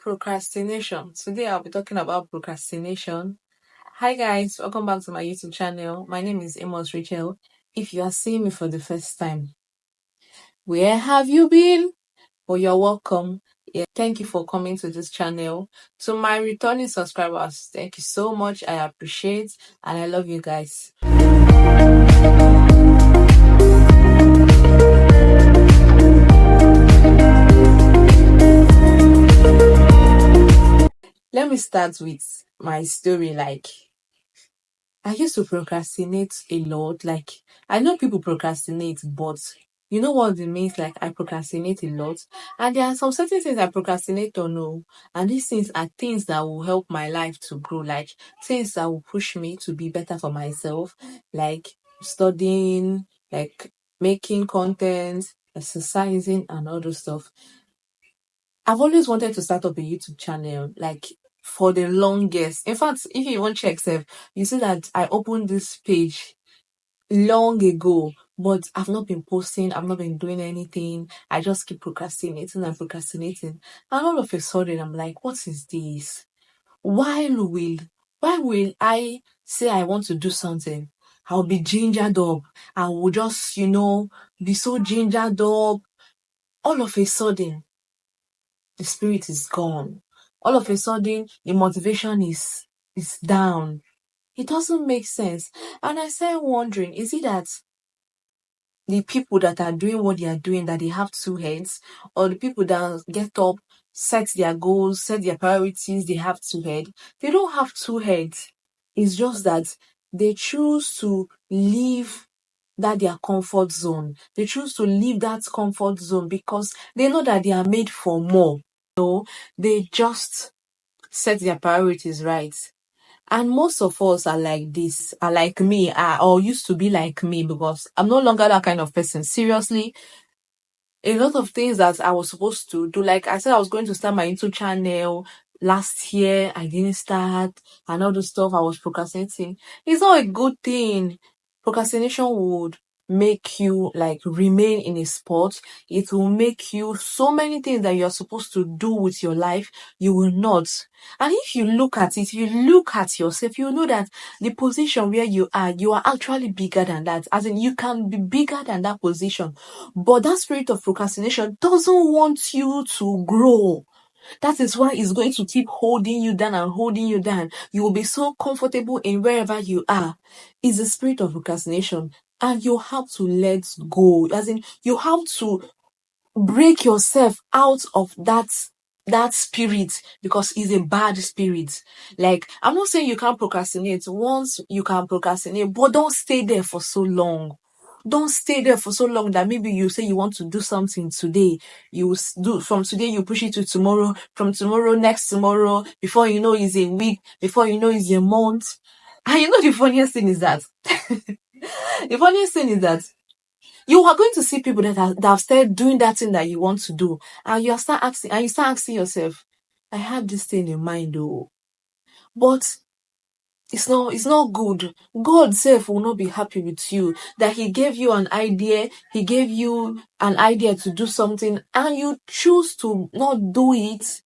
Procrastination. Today I'll be talking about procrastination. Hi guys, welcome back to my YouTube channel. My name is Amos Rachel. If you are seeing me for the first time, where have you been? Well, you're welcome. Yeah, thank you for coming to this channel. To my returning subscribers, thank you so much. I appreciate and I love you guys. Let me start with my story. I used to procrastinate a lot. I know people procrastinate, but you know what it means? I procrastinate a lot. And there are some certain things I procrastinate on. No. And these things are things that will help my life to grow. Like things that will push me to be better for myself. Like studying, like making content, exercising, and all those stuff. I've always wanted to start up a YouTube channel, for the longest. In fact, if you even check self, you see that I opened this page long ago, but I've not been posting, I've not been doing anything. I just keep procrastinating and procrastinating. And all of a sudden, I'm like, what is this? Why will I say I want to do something? I'll be gingered up. I will just, be so gingered up. All of a sudden, the spirit is gone. All of a sudden, the motivation is down. It doesn't make sense. And I started wondering, is it that the people that are doing what they are doing, that they have two heads, or the people that get up, set their goals, set their priorities, they have two heads? They don't have two heads. It's just that they choose to leave their comfort zone. They choose to leave that comfort zone because they know that they are made for more. They just set their priorities right. And most of us are like this, are like me, or used to be like me, because I'm no longer that kind of person. Seriously, a lot of things that I was supposed to do, like I said, I was going to start my YouTube channel last year. I didn't start, and all the stuff I was procrastinating. It's not a good thing. Procrastination would make you remain in a spot. It will make you so many things that you're supposed to do with your life, you will not. And if you look at it, if you look at yourself, you know that the position where you are actually bigger than that. As in, you can be bigger than that position. But that spirit of procrastination doesn't want you to grow. That is why it's going to keep holding you down and holding you down. You will be so comfortable in wherever you are. It's the spirit of procrastination. And you have to let go. As in, you have to break yourself out of that spirit, because it's a bad spirit. I'm not saying you can't procrastinate. Once you can procrastinate, but don't stay there for so long. Don't stay there for so long that maybe you say you want to do something today. You do from today, you push it to tomorrow, from tomorrow, next tomorrow. Before you know, it's a week. Before you know, it's a month. And the funniest thing is that you are going to see people that have started doing that thing that you want to do, and you start asking yourself, I have this thing in mind though, but it's not good. God self will not be happy with you that He gave you an idea. He gave you an idea to do something, and you choose to not do it.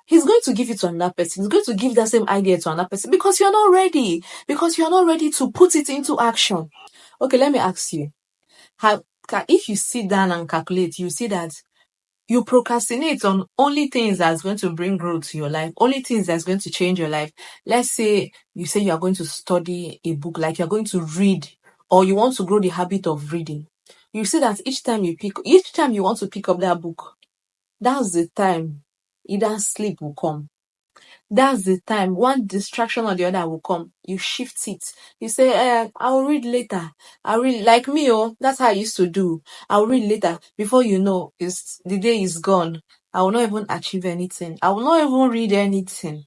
He's going to give it to another person. He's going to give that same idea to another person because you're not ready. Because you're not ready to put it into action. Okay, let me ask you. If you sit down and calculate, you see that you procrastinate on only things that's going to bring growth to your life, only things that's going to change your life. Let's say you say you are going to study a book, like you're going to read, or you want to grow the habit of reading. You see that each time you want to pick up that book, that's the time either sleep will come. That's the time one distraction or the other will come. You shift it. You say, I'll read later. I'll read, like me. That's how I used to do. I'll read later. Before you know, the day is gone. I will not even achieve anything. I will not even read anything.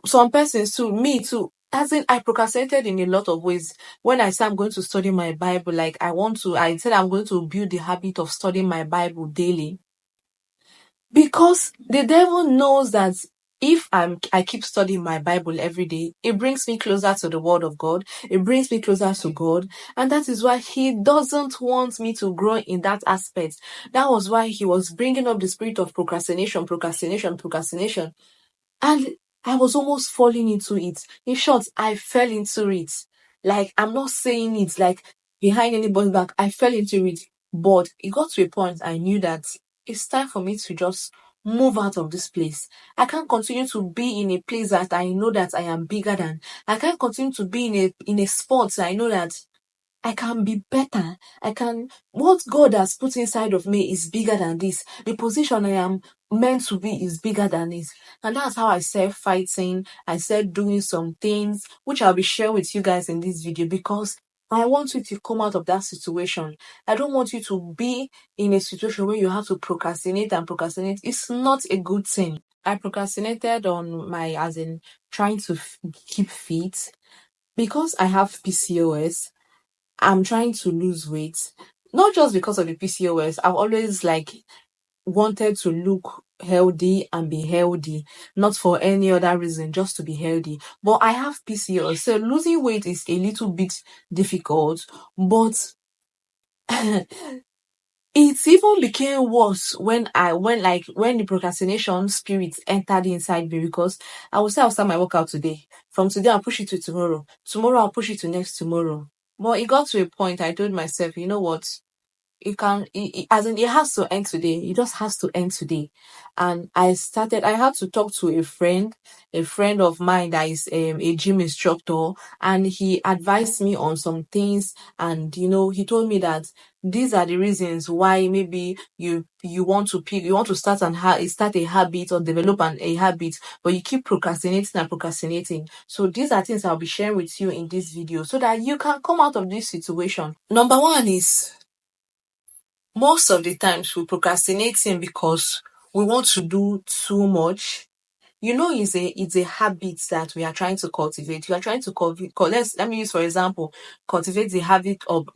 Some persons too, me too. As in, I procrastinated in a lot of ways. When I said I'm going to study my Bible, I said I'm going to build the habit of studying my Bible daily. Because the devil knows that if I keep studying my Bible every day, it brings me closer to the Word of God. It brings me closer to God. And that is why He doesn't want me to grow in that aspect. That was why He was bringing up the spirit of procrastination. And I was almost falling into it. In short, I fell into it. Like, I'm not saying it like behind anybody's back. I fell into it. But it got to a point I knew that it's time for me to just move out of this place. I can't continue to be in a place that I know that I am bigger than. I can't continue to be in a spot that I know that I can be better. What God has put inside of me is bigger than this. The position I am meant to be is bigger than this. And that's how I started fighting. I started doing some things, which I'll be sharing with you guys in this video, because I want you to come out of that situation. I don't want you to be in a situation where you have to procrastinate and procrastinate. It's not a good thing. I procrastinated on as in trying to keep fit. Because I have PCOS, I'm trying to lose weight, not just because of the PCOS. I've always wanted to look healthy and be healthy, not for any other reason, just to be healthy. But I have PCOS, so losing weight is a little bit difficult. But it even became worse when the procrastination spirit entered inside me, because I would say I'll start my workout today. From today, I'll push it to tomorrow. Tomorrow, I'll push it to next tomorrow. But it got to a point I told myself, you know what? As in, it has to end today. It just has to end today. And I had to talk to a friend of mine that is a gym instructor, and he advised me on some things. And, he told me that these are the reasons why maybe you want to start a habit or develop a habit, but you keep procrastinating. So these are things I'll be sharing with you in this video so that you can come out of this situation. Number one is, most of the times we're procrastinating because we want to do too much. It's a habit that we are trying to cultivate. You are trying to let me use, for example, cultivate the habit of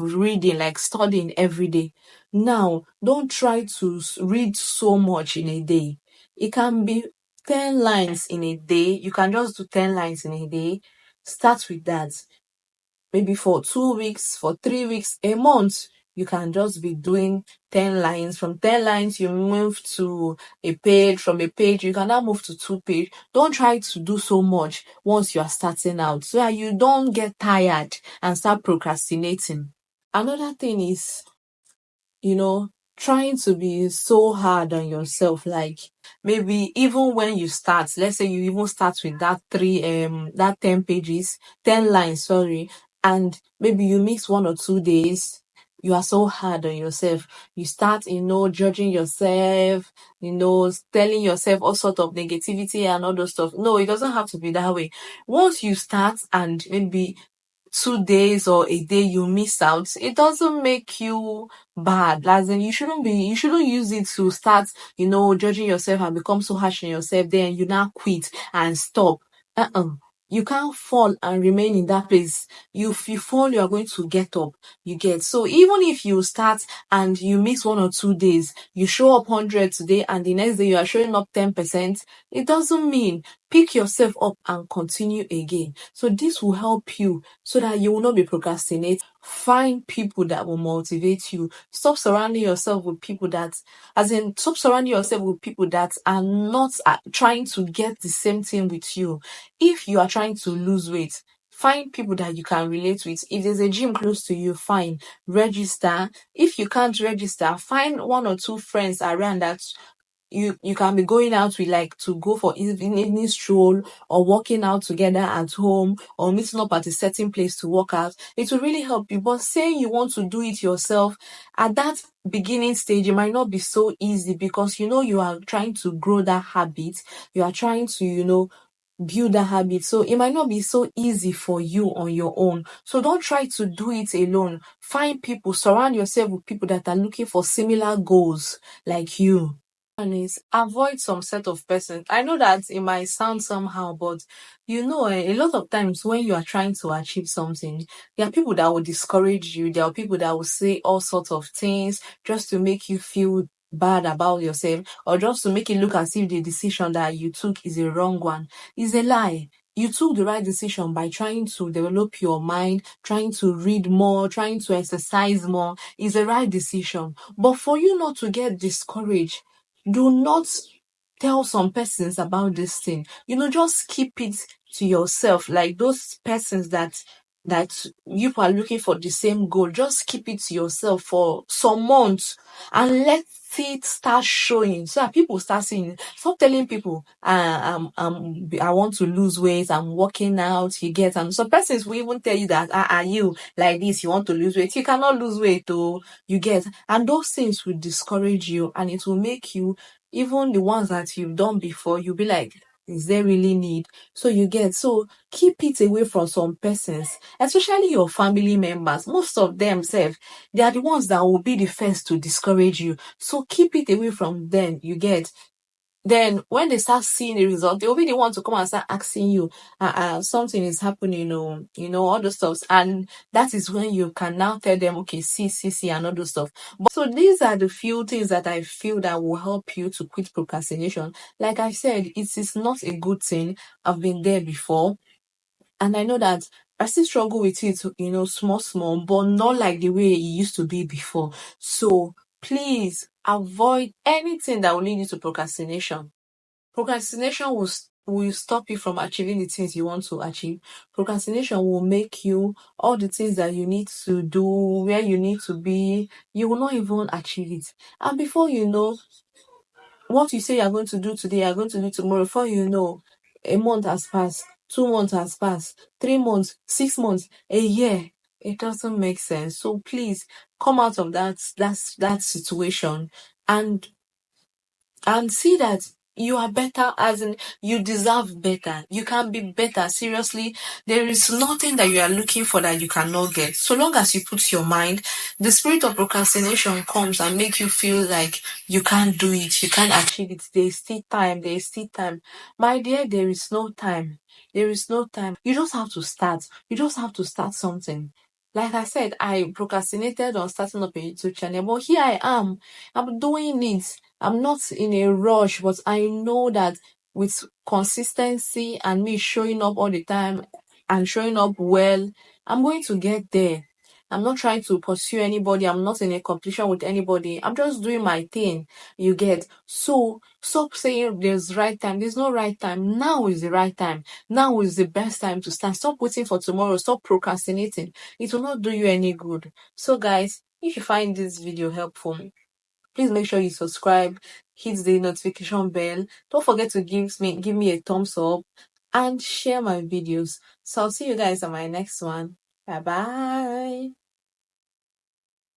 reading, like studying every day. Now, don't try to read so much in a day. It can be 10 lines in a day. You can just do 10 lines in a day. Start with that. Maybe for 2 weeks, for 3 weeks, a month, you can just be doing 10 lines. From 10 lines, you move to a page. From a page, you can now move to 2 pages. Don't try to do so much once you are starting out, so that you don't get tired and start procrastinating. Another thing is, trying to be so hard on yourself. Like, maybe even when you start, let's say you even start with that 10 pages, 10 lines, sorry, and maybe you miss 1 or 2 days, you are so hard on yourself. You start, judging yourself, telling yourself all sort of negativity and all those stuff. No, it doesn't have to be that way. Once you start and maybe 2 days or a day you miss out, it doesn't make you bad. As in, you shouldn't use it to start, judging yourself and become so harsh on yourself. Then you now quit and stop. You can't fall and remain in that place. If you fall, you are going to get up. So even if you start and you miss 1 or 2 days, you show up 100 today and the next day you are showing up 10%, it doesn't mean. Pick yourself up and continue again. So this will help you so that you will not be procrastinating. Find people that will motivate you. Stop surrounding yourself with people that are not trying to get the same thing with you. If you are trying to lose weight, find people that you can relate with. If there's a gym close to you, fine, register. If you can't register, find 1 or 2 friends around that you can be going out with, like to go for evening stroll or working out together at home or meeting up at a certain place to work out. It will really help you. But saying you want to do it yourself at that beginning stage, it might not be so easy, because you are trying to grow that habit. You are trying to build that habit. So it might not be so easy for you on your own. So don't try to do it alone. Find people, surround yourself with people that are looking for similar goals like you. And is avoid some set of persons. I know that it might sound somehow, but a lot of times when you are trying to achieve something, there are people that will discourage you. There are people that will say all sorts of things just to make you feel bad about yourself, or just to make it look as if the decision that you took is a wrong one, is a lie. You took the right decision by trying to develop your mind, trying to read more, trying to exercise more. Is the right decision. But for you not to get discouraged, do not tell some persons about this thing. Just keep it to yourself. Like those persons that you are looking for the same goal, just keep it to yourself for some months and let it start showing, so that people start seeing it. Stop telling people, I want to lose weight, I'm working out, you get. And some persons will even tell you that, are you like this, you want to lose weight, you cannot lose weight, oh, you get. And those things will discourage you, and it will make you, even the ones that you've done before, you'll be like, is there really need? So you get. So keep it away from some persons, especially your family members. Most of them they are the ones that will be the first to discourage you. So keep it away from them, you get. Then when they start seeing the result, they'll be the one to come and start asking you, something is happening, all those stuff. And that is when you can now tell them, okay, see, and all those stuff. But so these are the few things that I feel that will help you to quit procrastination. Like I said, it is not a good thing. I've been there before. And I know that I still struggle with it, small, but not like the way it used to be before. So please avoid anything that will lead you to procrastination. Procrastination will stop you from achieving the things you want to achieve. Procrastination will make you all the things that you need to do, where you need to be, you will not even achieve it. And before you know, what you say you're going to do today, you're going to do tomorrow. Before you know, a month has passed, 2 months has passed, 3 months, 6 months, a year. It doesn't make sense. So please come out of that situation and see that you are better, as in you deserve better. You can be better. Seriously, there is nothing that you are looking for that you cannot get. So long as you put your mind, the spirit of procrastination comes and make you feel like you can't do it, you can't achieve it. There is still time. There is still time. My dear, there is no time. There is no time. You just have to start. You just have to start something. Like I said, I procrastinated on starting up a YouTube channel, but here I am. I'm doing it. I'm not in a rush, but I know that with consistency and me showing up all the time and showing up well, I'm going to get there. I'm not trying to pursue anybody. I'm not in a competition with anybody. I'm just doing my thing. You get. So stop saying there's right time. There's no right time. Now is the right time. Now is the best time to start. Stop waiting for tomorrow. Stop procrastinating. It will not do you any good. So guys, if you find this video helpful, please make sure you subscribe, hit the notification bell. Don't forget to give me a thumbs up and share my videos. So I'll see you guys on my next one. Bye bye.